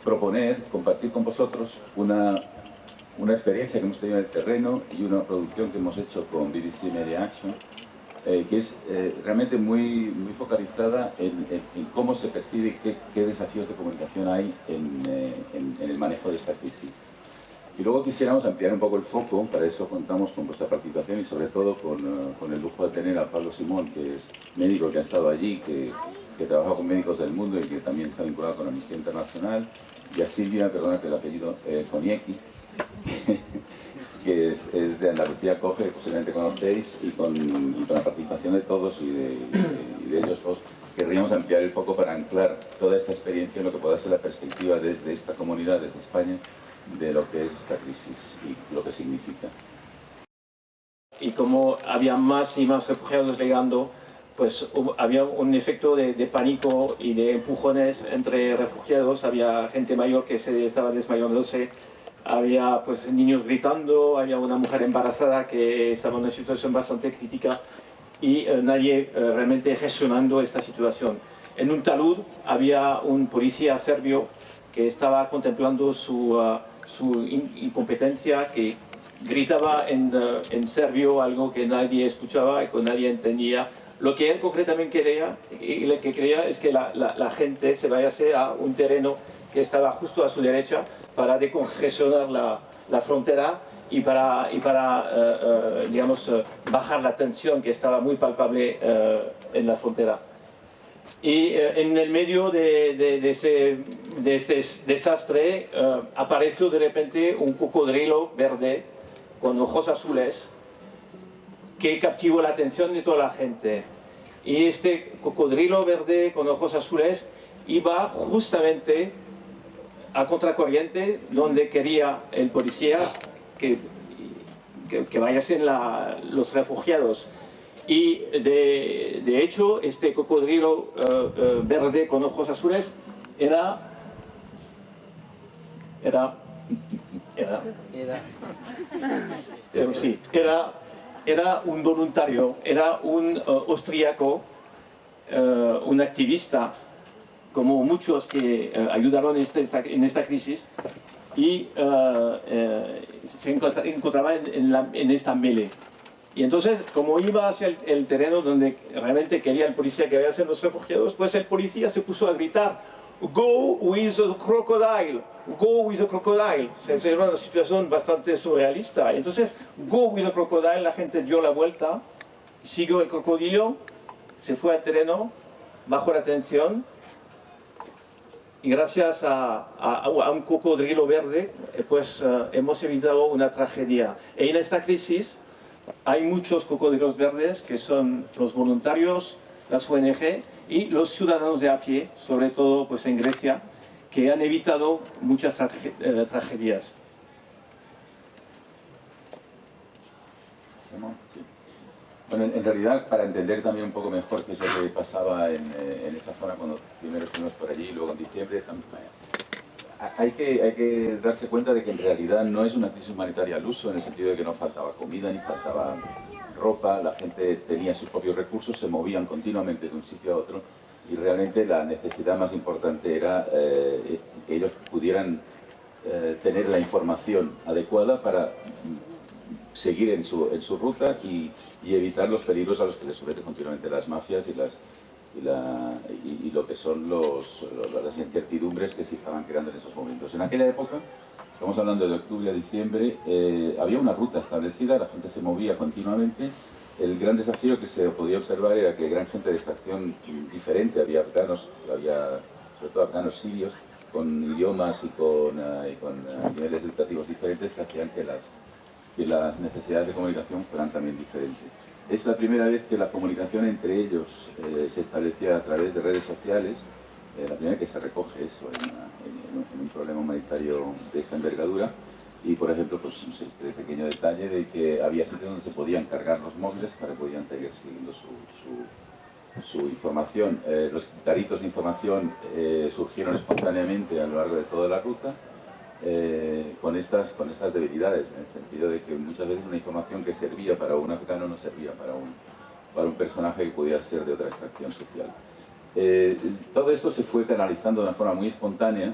proponer, compartir con vosotros una experiencia que hemos tenido en el terreno y una producción que hemos hecho con BBC Media Action, que es realmente muy focalizada en cómo se percibe y qué desafíos de comunicación hay en el manejo de esta crisis. Y luego quisiéramos ampliar un poco el foco, para eso contamos con vuestra participación y sobre todo con el lujo de tener a Pablo Simón, que es médico que ha estado allí, que trabaja con médicos del mundo y que también está vinculado con Amnistía Internacional, y a Silvia, perdona que el apellido, con X, que es de Andalucía Coge, que posiblemente conocéis, y con la participación de todos y de ellos dos, querríamos ampliar el foco para anclar toda esta experiencia en lo que pueda ser la perspectiva desde esta comunidad, desde España, de lo que es esta crisis y lo que significa. Y como había más y más refugiados llegando, pues había un efecto de pánico y de empujones entre refugiados. Había gente mayor que se estaba desmayándose, había pues niños gritando, había una mujer embarazada que estaba en una situación bastante crítica y nadie realmente gestionando esta situación. En un talud había un policía serbio que estaba contemplando su incompetencia, que gritaba en serbio algo que nadie escuchaba y que nadie entendía. Lo que él concretamente quería, y lo que quería es que la gente se vayase a un terreno que estaba justo a su derecha para decongestionar la frontera y para digamos, bajar la tensión que estaba muy palpable en la frontera. Y en el medio de este desastre apareció de repente un cocodrilo verde con ojos azules que captivó la atención de toda la gente. Y este cocodrilo verde con ojos azules iba justamente a contracorriente donde quería el policía que vayasen los refugiados. Y de hecho este cocodrilo verde con ojos azules era un voluntario, era un austríaco, un activista, como muchos que ayudaron en esta crisis, y se encontraba en esta melee. Y entonces, como iba hacia el terreno donde realmente quería el policía que vayan los refugiados, pues el policía se puso a gritar: "Go with the crocodile, go with the crocodile". Era una situación bastante surrealista. Entonces, "go with the crocodile", la gente dio la vuelta, siguió el crocodilo, se fue al terreno, bajo la tensión, y gracias a un cocodrilo verde, pues hemos evitado una tragedia. Y en esta crisis hay muchos cocodrilos verdes que son los voluntarios, las ONG y los ciudadanos de a pie, sobre todo pues en Grecia, que han evitado muchas tragedias. Bueno, en realidad, para entender también un poco mejor qué es lo que pasaba en esa zona cuando primero estuvimos por allí y luego en diciembre, hay que darse cuenta de que en realidad no es una crisis humanitaria al uso, en el sentido de que no faltaba comida ni faltaba ropa, la gente tenía sus propios recursos, se movían continuamente de un sitio a otro, y realmente la necesidad más importante era que ellos pudieran tener la información adecuada para seguir en su ruta y evitar los peligros a los que les someten continuamente las mafias y lo que son las incertidumbres que se estaban creando en esos momentos. En aquella época, estamos hablando de octubre a diciembre, había una ruta establecida, la gente se movía continuamente. El gran desafío que se podía observar era que gran gente de extracción diferente, había afganos, sobre todo afganos sirios, con idiomas y con niveles educativos diferentes, que hacían que las necesidades de comunicación fueran también diferentes. Es la primera vez que la comunicación entre ellos se establecía a través de redes sociales, la primera vez que se recoge eso en un problema humanitario de esa envergadura. Y por ejemplo, pues este pequeño detalle de que había sitios donde se podían cargar los móviles para que podían seguir siguiendo su información. Los garitos de información surgieron espontáneamente a lo largo de toda la ruta, con estas debilidades, en el sentido de que muchas veces una información que servía para un afgano no servía para un personaje que pudiera ser de otra extracción social. Todo esto se fue canalizando de una forma muy espontánea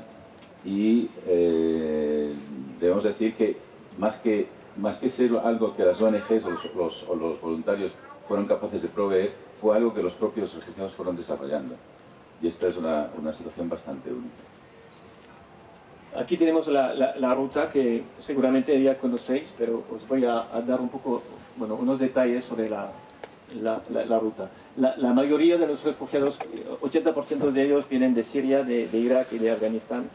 y debemos decir que más que ser algo que las ONGs o los voluntarios fueron capaces de proveer, fue algo que los propios refugiados fueron desarrollando. Y esta es una situación bastante única. Aquí tenemos la ruta que seguramente ya conocéis, pero os voy a dar un poco, bueno, unos detalles sobre la ruta. La mayoría de los refugiados, 80% de ellos vienen de Siria, de Irak y de Afganistán.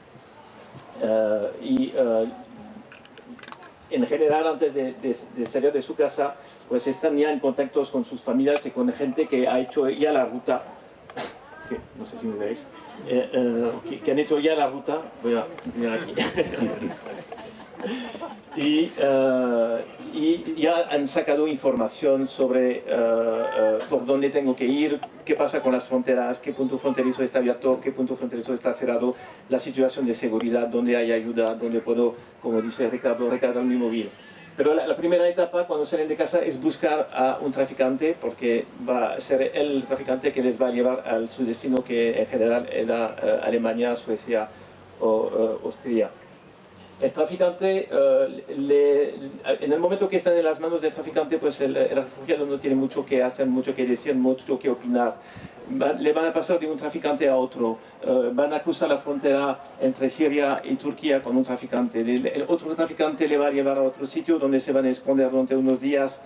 En general, antes de salir de su casa, pues están ya en contactos con sus familias y con gente que ha hecho ya la ruta. Sí, no sé si me veis. Que han hecho ya la ruta. Voy a mirar aquí. Y ya han sacado información sobre por dónde tengo que ir, qué pasa con las fronteras, qué punto fronterizo está abierto, qué punto fronterizo está cerrado, la situación de seguridad, dónde hay ayuda, dónde puedo, como dice Ricardo, recargar mi móvil. Pero la primera etapa cuando salen de casa es buscar a un traficante, porque va a ser el traficante que les va a llevar a su destino, que en general era Alemania, Suecia o Austria. El traficante, en el momento que están en las manos del traficante, pues el refugiado no tiene mucho que hacer, mucho que decir, mucho que opinar. Le van a pasar de un traficante a otro, van a cruzar la frontera entre Siria y Turquía con un traficante. El otro traficante le va a llevar a otro sitio donde se van a esconder durante unos días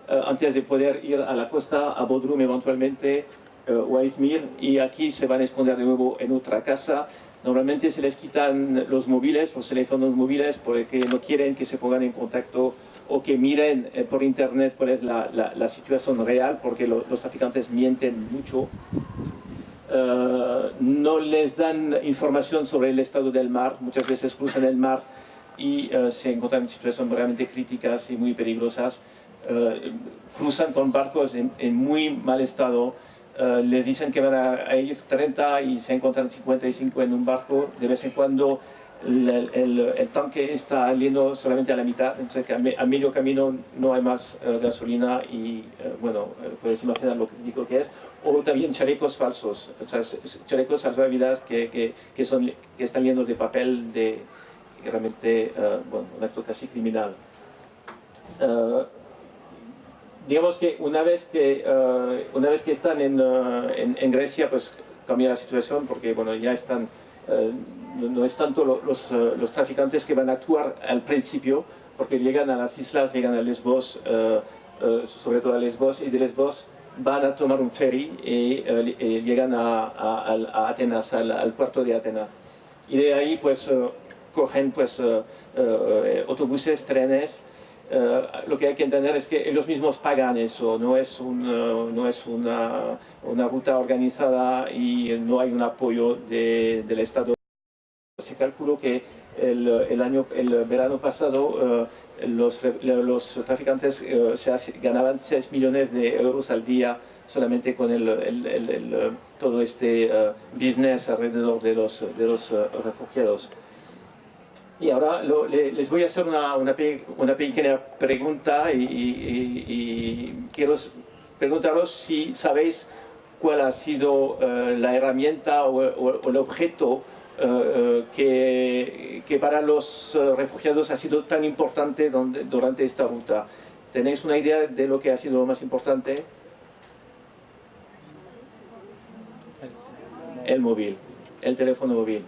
antes de poder ir a la costa, a Bodrum eventualmente, o a Izmir, y aquí se van a esconder de nuevo en otra casa. Normalmente se les quitan los móviles, los teléfonos móviles, porque no quieren que se pongan en contacto o que miren por internet cuál es la situación real, porque los traficantes mienten mucho. No les dan información sobre el estado del mar, muchas veces cruzan el mar y se encuentran en situaciones realmente críticas y muy peligrosas. Cruzan con barcos en muy mal estado. Les dicen que van a ir 30 y se encuentran 55 en un barco. De vez en cuando el tanque está lleno solamente a la mitad, entonces que a medio camino no hay más gasolina y bueno, puedes imaginar lo crítico que es. O también chalecos falsos, o sea, chalecos salvavidas que están llenos de papel, de realmente bueno, un acto casi criminal. Digamos que una vez que están en Grecia, pues cambia la situación, porque bueno, ya están, no es tanto los traficantes que van a actuar al principio, porque llegan a las islas, llegan a Lesbos, sobre todo a Lesbos, y de Lesbos van a tomar un ferry y llegan a Atenas, al puerto de Atenas. Y de ahí pues cogen pues autobuses, trenes. Lo que hay que entender es que ellos mismos pagan eso, no es una ruta organizada y no hay un apoyo del Estado. Se calculó que el verano pasado los traficantes ganaban 6 millones de euros al día solamente con todo este business alrededor de los refugiados. Y ahora les voy a hacer una pequeña pregunta y quiero preguntaros si sabéis cuál ha sido la herramienta o el objeto que para los refugiados ha sido tan importante durante esta ruta. ¿Tenéis una idea de lo que ha sido lo más importante? El móvil, el teléfono móvil.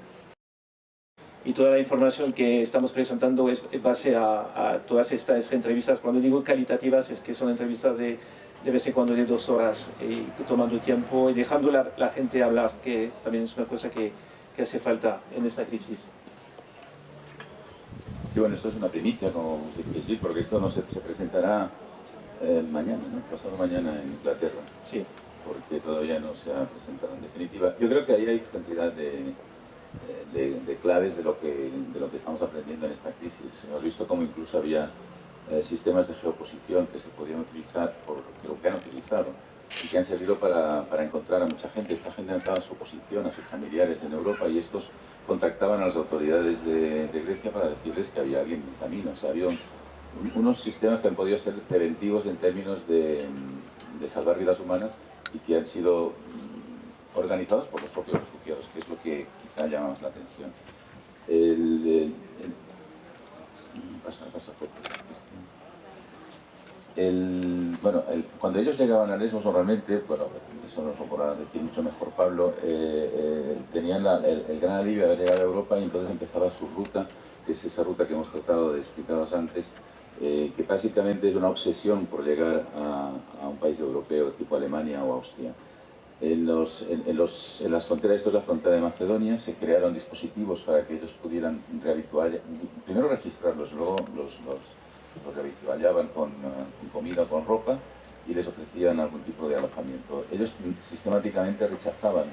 Y toda la información que estamos presentando es en base a todas estas entrevistas. Cuando digo calitativas es que son entrevistas de vez en cuando de 2 horas, y tomando tiempo y dejando la gente hablar, que también es una cosa que hace falta en esta crisis. Sí, bueno, esto es una primicia, como se quiere decir, porque esto no se presentará mañana, ¿no? Pasado mañana en Inglaterra. Sí. Porque todavía no se ha presentado en definitiva. Yo creo que ahí hay cantidad de claves de lo que estamos aprendiendo en esta crisis. Hemos visto cómo incluso había sistemas de geoposición que se podían utilizar, que han utilizado y que han servido para encontrar a mucha gente. Esta gente entraba a su posición, a sus familiares en Europa, y estos contactaban a las autoridades de Grecia para decirles que había alguien en el camino. O sea, había unos sistemas que han podido ser preventivos en términos de salvar vidas humanas y que han sido organizados por los propios refugiados, que es lo que quizá llama más la atención. Cuando ellos llegaban a Lesbos, normalmente, bueno, eso nos lo podrá decir mucho mejor Pablo, tenían el gran alivio de haber llegado a Europa, y entonces empezaba su ruta, que es esa ruta que hemos tratado de explicaros antes, que básicamente es una obsesión por llegar a un país europeo tipo Alemania o Austria. En las fronteras, esto es la frontera de Macedonia, se crearon dispositivos para que ellos pudieran primero registrarlos, luego los rehabituallaban con comida, con ropa, y les ofrecían algún tipo de alojamiento. Ellos sistemáticamente rechazaban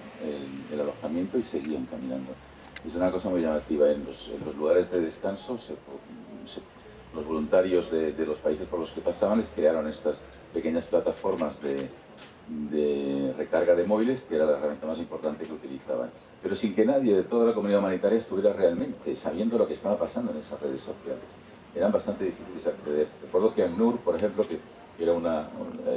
el alojamiento y seguían caminando. Es una cosa muy llamativa. En los lugares de descanso, los voluntarios de los países por los que pasaban les crearon estas pequeñas plataformas de recarga de móviles, que era la herramienta más importante que utilizaban, pero sin que nadie de toda la comunidad humanitaria estuviera realmente sabiendo lo que estaba pasando en esas redes sociales. Eran bastante difíciles de acceder. Recuerdo que ACNUR, por ejemplo, que era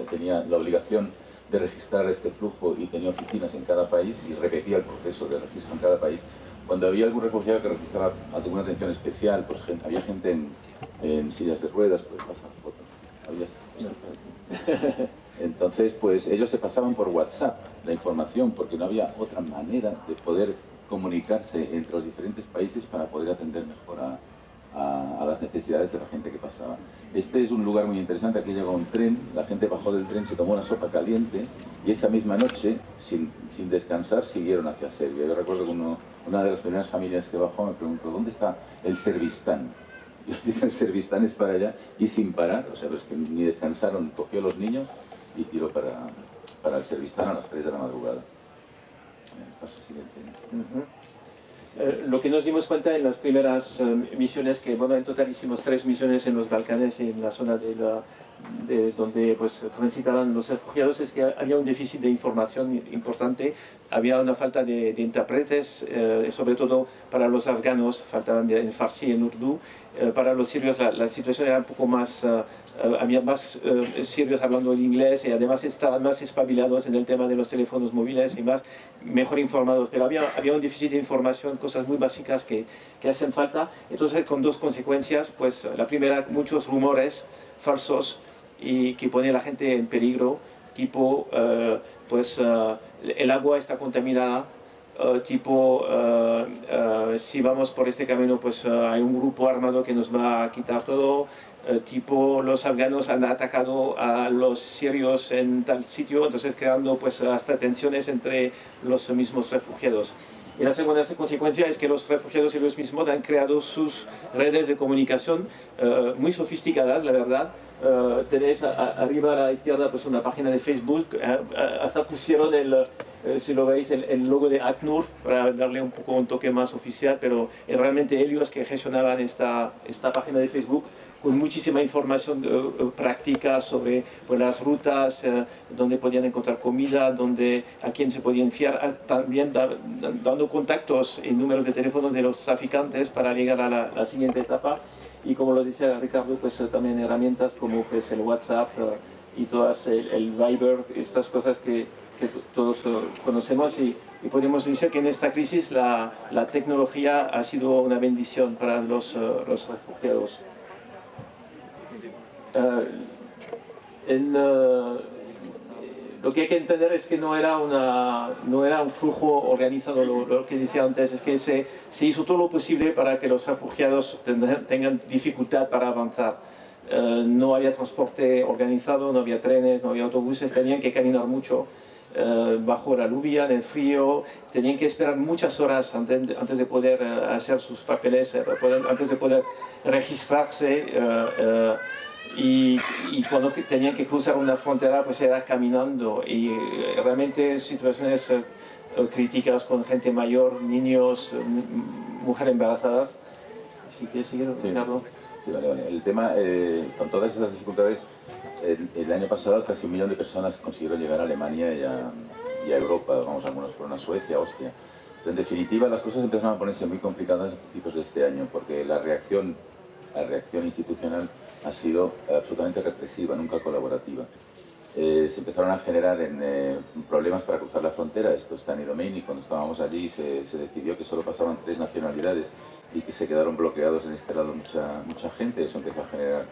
tenía la obligación de registrar este flujo y tenía oficinas en cada país y repetía el proceso de registro en cada país. Cuando había algún refugiado que registraba alguna atención especial, pues había gente en sillas de ruedas, pues pasar fotos. Entonces, pues ellos se pasaban por WhatsApp la información, porque no había otra manera de poder comunicarse entre los diferentes países para poder atender mejor a las necesidades de la gente que pasaba. Este es un lugar muy interesante. Aquí llegó un tren, la gente bajó del tren, se tomó una sopa caliente, y esa misma noche, sin descansar, siguieron hacia Serbia. Yo recuerdo que una de las primeras familias que bajó me preguntó: ¿dónde está el Serbistán? Yo dije: el Serbistán es para allá, y sin parar, o sea, los que ni descansaron, cogió a los niños y tiró para el Serbistán a las 3 de la madrugada. Paso siguiente. Lo que nos dimos cuenta en las primeras misiones, que bueno, en total hicimos 3 misiones en los Balcanes y en la zona de donde pues transitaban los refugiados, es que había un déficit de información importante, había una falta de intérpretes, sobre todo para los afganos, faltaban en farsi y en urdu. Para los sirios la situación era un poco más, había más sirios hablando el inglés, y además estaban más espabilados en el tema de los teléfonos móviles y mejor informados, pero había un déficit de información, cosas muy básicas que hacen falta. Entonces, con 2 consecuencias, pues la primera, muchos rumores falsos y que pone a la gente en peligro, tipo el agua está contaminada, si vamos por este camino pues hay un grupo armado que nos va a quitar todo, tipo los afganos han atacado a los sirios en tal sitio, entonces creando pues hasta tensiones entre los mismos refugiados. Y la segunda consecuencia es que los refugiados ellos mismos han creado sus redes de comunicación muy sofisticadas, la verdad. Tenéis arriba a la izquierda pues una página de Facebook, hasta pusieron si lo veis, el logo de ACNUR para darle un toque más oficial, pero realmente ellos que gestionaban esta página de Facebook con muchísima información práctica sobre pues, las rutas, donde podían encontrar comida, a quién se podían fiar, también dando contactos y números de teléfonos de los traficantes para llegar a la siguiente etapa. Y como lo decía Ricardo, pues también herramientas como pues, el WhatsApp y todas el Viber, estas cosas que todos conocemos, y podemos decir que en esta crisis la tecnología ha sido una bendición para los refugiados. Lo que hay que entender es que no era un flujo organizado, lo que decía antes, es que se hizo todo lo posible para que los refugiados tengan dificultad para avanzar. No había transporte organizado, no había trenes, no había autobuses, tenían que caminar mucho bajo la lluvia, en el frío, tenían que esperar muchas horas antes de poder hacer sus papeles, antes de poder registrarse. Y cuando tenían que cruzar una frontera pues era caminando, y realmente situaciones críticas con gente mayor, niños, mujeres embarazadas. Si quieres seguir, Ricardo. Sí, vale. El tema, con todas esas dificultades, el año pasado casi 1 millón de personas consiguieron llegar a Alemania y a Europa, vamos, algunos fueron a Suecia, Austria. Pero en definitiva las cosas empezaron a ponerse muy complicadas a principios de este año, porque la reacción institucional ha sido absolutamente represiva, nunca colaborativa. Se empezaron a generar problemas para cruzar la frontera. Esto está en Idomeni. Cuando estábamos allí se decidió que solo pasaban 3 nacionalidades y que se quedaron bloqueados en este lado mucha gente. Eso empezó a generar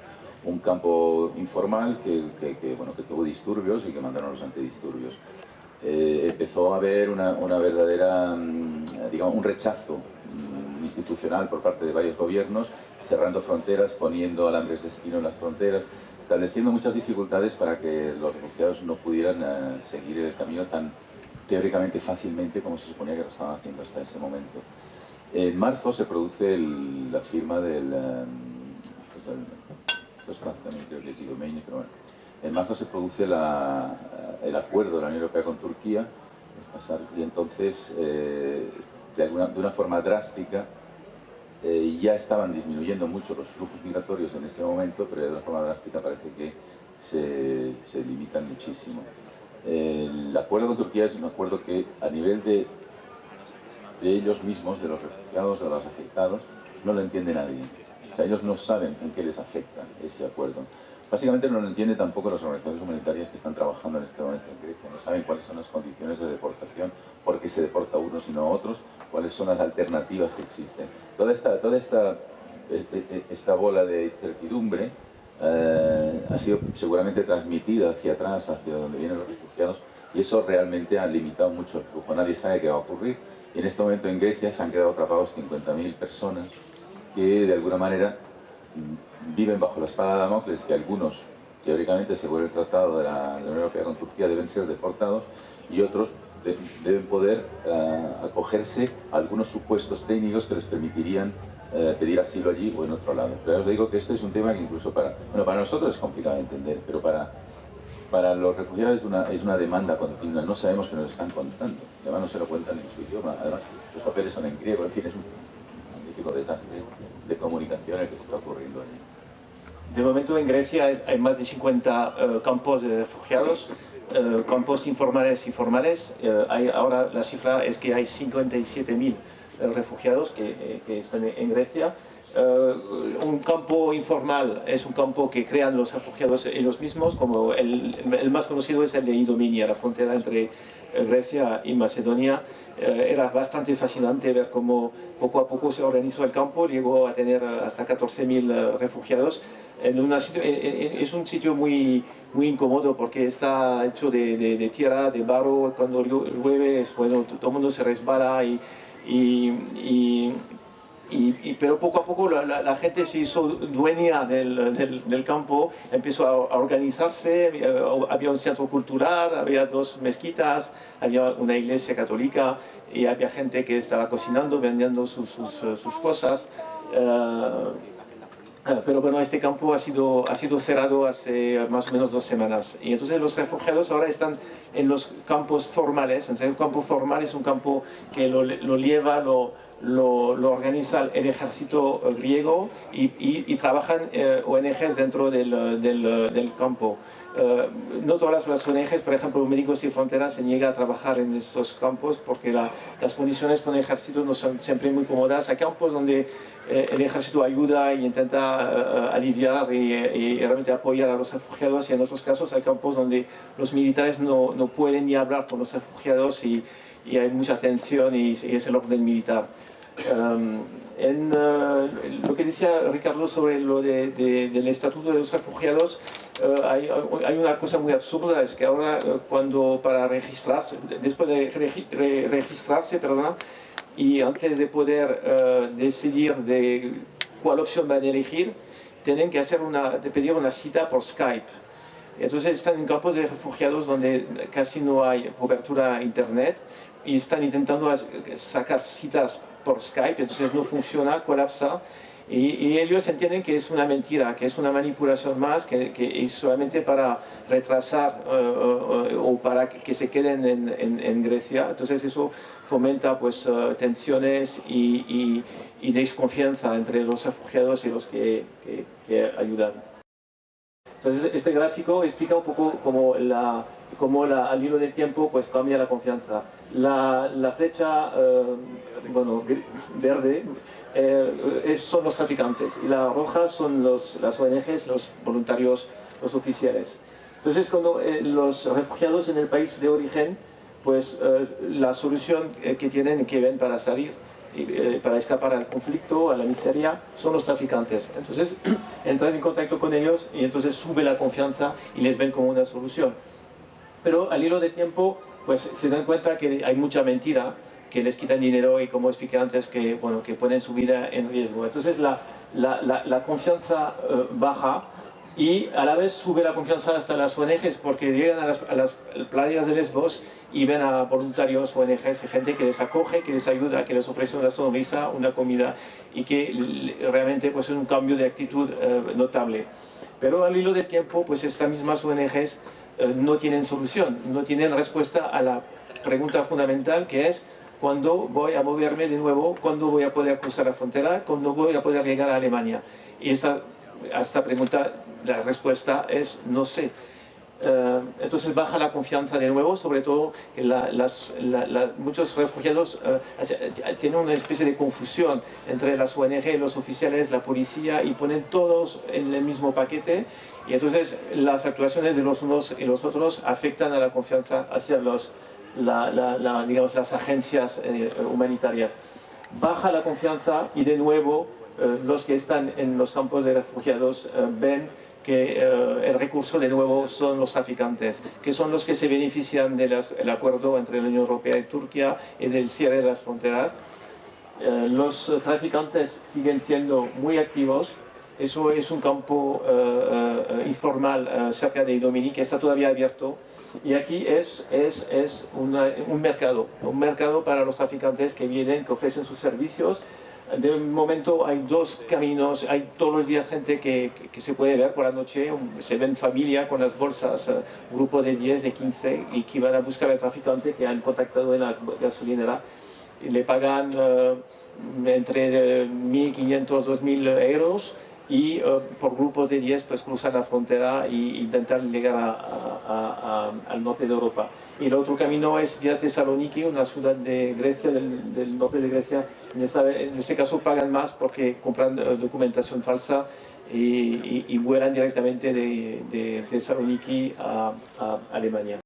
un campo informal bueno, que tuvo disturbios y que mandaron a los antidisturbios. Empezó a haber una verdadera, digamos, un rechazo institucional por parte de varios gobiernos, cerrando fronteras, poniendo alambres de espino en las fronteras, estableciendo muchas dificultades para que los refugiados no pudieran seguir el camino tan teóricamente fácilmente como se suponía que lo estaban haciendo hasta ese momento. En marzo se produce la firma del... esto es también creo que es Idomeni, pero bueno. En marzo se produce el acuerdo de la Unión Europea con Turquía, y entonces, de una forma drástica, ya estaban disminuyendo mucho los flujos migratorios en ese momento, pero de una forma drástica parece que se limitan muchísimo. El acuerdo con Turquía es un acuerdo que a nivel de ellos mismos, de los refugiados, de los afectados, no lo entiende nadie. O sea, ellos no saben en qué les afecta ese acuerdo. Básicamente no lo entienden tampoco las organizaciones humanitarias que están trabajando en este momento en Grecia. No saben cuáles son las condiciones de deportación, por qué se deporta a unos y no a otros, cuáles son las alternativas que existen. Toda esta bola de incertidumbre ha sido seguramente transmitida hacia atrás, hacia donde vienen los refugiados, y eso realmente ha limitado mucho el flujo. Nadie sabe qué va a ocurrir, y en este momento en Grecia se han quedado atrapados 50.000 personas que de alguna manera viven bajo la espada de Damocles, que algunos, teóricamente, según el tratado de la Unión Europea con Turquía, deben ser deportados, y otros deben poder acogerse a algunos supuestos técnicos que les permitirían pedir asilo allí o en otro lado. Pero os digo que este es un tema que incluso para nosotros es complicado de entender, pero para los refugiados es una demanda continua. No sabemos qué nos están contando, además no se lo cuentan en su idioma, además los papeles son en griego, en fin, es un magnífico desastre de comunicación el que se está ocurriendo allí. De momento en Grecia hay más de 50 campos de refugiados, campos informales y formales. Ahora la cifra es que hay 57.000 refugiados que están en Grecia. Un campo informal es un campo que crean los refugiados ellos mismos, como el más conocido es el de Idomeni, la frontera entre Grecia y Macedonia. Era bastante fascinante ver cómo poco a poco se organizó el campo, llegó a tener hasta 14.000 refugiados. Es un sitio muy incómodo porque está hecho de tierra, de barro. Cuando llueve, bueno, todo el mundo se resbala pero poco a poco la gente se hizo dueña del campo, empezó a organizarse. Había un centro cultural, había 2 mezquitas, había una iglesia católica y había gente que estaba cocinando, vendiendo sus cosas. Pero bueno, este campo ha sido cerrado hace más o menos 2 semanas. Y entonces los refugiados ahora están en los campos formales. Entonces, el campo formal es un campo que lo lleva, lo organiza el ejército griego y trabajan ONGs dentro del campo. No todas las ONGs, por ejemplo, Médicos Sin Fronteras se niega a trabajar en estos campos porque las condiciones con el ejército no son siempre muy cómodas. Hay campos donde el ejército ayuda e intenta aliviar y realmente apoyar a los refugiados, y en otros casos hay campos donde los militares no pueden ni hablar con los refugiados y hay mucha tensión y es el orden militar. Lo que decía Ricardo sobre lo del estatuto de los refugiados, hay una cosa muy absurda, es que ahora para registrarse, después de registrarse, y antes de poder decidir de cuál opción van a elegir, tienen que pedir una cita por Skype. Entonces están en campos de refugiados donde casi no hay cobertura a internet y están intentando sacar citas por Skype, entonces no funciona, colapsa, y ellos entienden que es una mentira, que es una manipulación más, que es solamente para retrasar o para que se queden en Grecia. Entonces eso fomenta pues tensiones y desconfianza entre los refugiados y los que ayudan. Entonces este gráfico explica un poco cómo al hilo del tiempo pues cambia la confianza. La flecha verde son los traficantes y la roja son las ONGs, los voluntarios, los oficiales. Entonces cuando los refugiados en el país de origen, pues la solución que tienen, que ven para salir, para escapar al conflicto, a la miseria, son los traficantes. Entonces entran en contacto con ellos y entonces sube la confianza y les ven como una solución. Pero al hilo del tiempo pues se dan cuenta que hay mucha mentira, que les quitan dinero y, como expliqué antes, que, bueno, que ponen su vida en riesgo. Entonces la confianza baja, y a la vez sube la confianza hasta las ONGs, porque llegan a las playas de Lesbos y ven a voluntarios, ONGs, gente que les acoge, que les ayuda, que les ofrece una sonrisa, una comida, y que realmente pues, es un cambio de actitud notable. Pero al hilo del tiempo, pues estas mismas ONGs no tienen solución, no tienen respuesta a la pregunta fundamental, que es: ¿cuándo voy a moverme de nuevo? ¿Cuándo voy a poder cruzar la frontera? ¿Cuándo voy a poder llegar a Alemania? Y a esta pregunta la respuesta es no sé. Entonces baja la confianza de nuevo, sobre todo que muchos refugiados tienen una especie de confusión entre las ONG, los oficiales, la policía, y ponen todos en el mismo paquete, y entonces las actuaciones de los unos y los otros afectan a la confianza hacia digamos, las agencias humanitarias. Baja la confianza y de nuevo los que están en los campos de refugiados ven que el recurso de nuevo son los traficantes, que son los que se benefician del acuerdo entre la Unión Europea y Turquía y del cierre de las fronteras. Los traficantes siguen siendo muy activos. Eso es un campo informal cerca de Idomeni, que está todavía abierto, y aquí es un mercado para los traficantes que vienen, que ofrecen sus servicios. De momento hay dos caminos, hay todos los días gente que se puede ver por la noche, se ven familia con las bolsas, grupo de 10, de 15, y que van a buscar al traficante que han contactado en la gasolinera, y le pagan entre 1.500 a 2.000 euros, y por grupos de 10 pues cruzan la frontera e intentar llegar al norte de Europa. Y el otro camino es vía Tesaloniki, una ciudad de Grecia, del norte de Grecia. En este caso pagan más porque compran documentación falsa y vuelan directamente de Tesaloniki a Alemania.